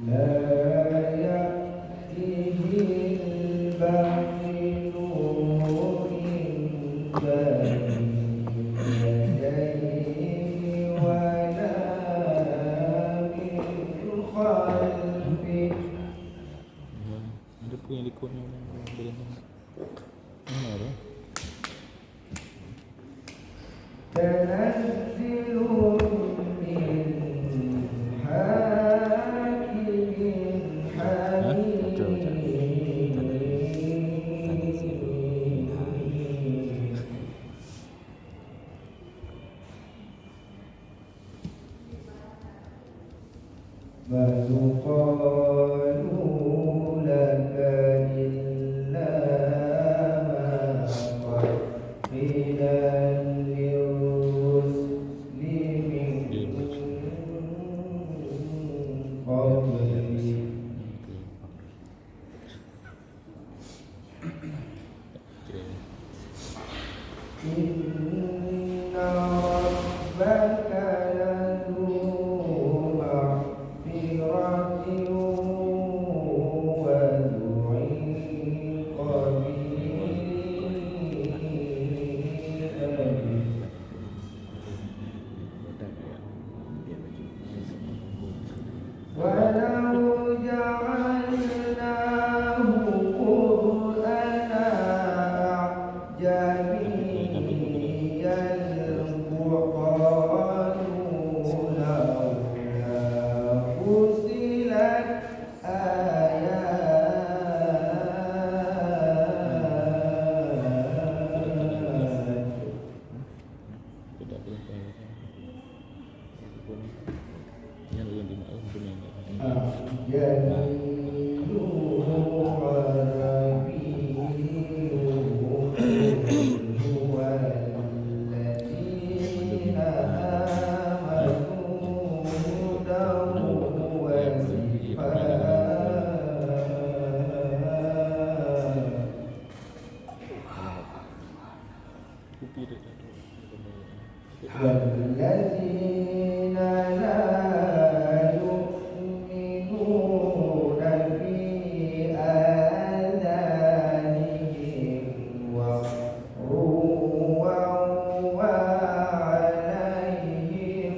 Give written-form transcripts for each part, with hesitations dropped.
لا يأتيه الباطل من بين يديه ولا من خلفه Ada pun yang ikut yang berenang. Mana tu? تنزل من حكيم حميد فيقال لك إلا ما قد قيل للرسل من قبلك إن ربك لذو مغفرة وذو عقاب ولو جعلناه قرآنا أعجميا وقالوا لولا فصلت آياته Tidak boleh. Yang lain di mana pun yang kopi dia tak والذين لا يؤمنون في آذانهم وقر وهو عليهم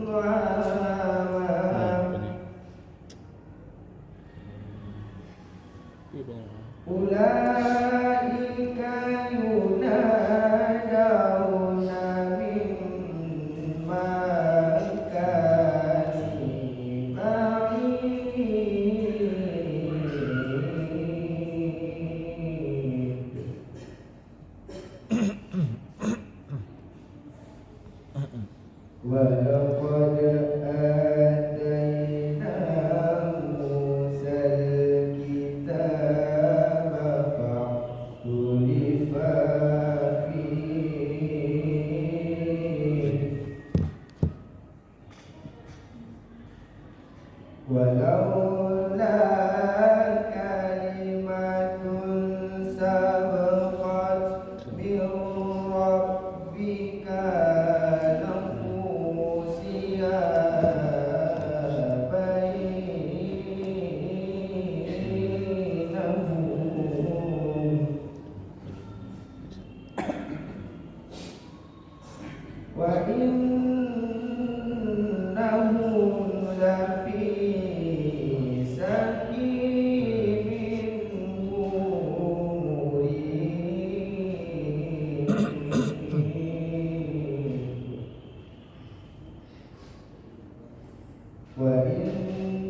عمى أولئك ينادون من مكان بعيد ولقد آتينا موسى الكتاب فاختلف فيه ولولا كلمة سبقت من ربك لقضي بينهم وإنهم لفي سكين مريد وإن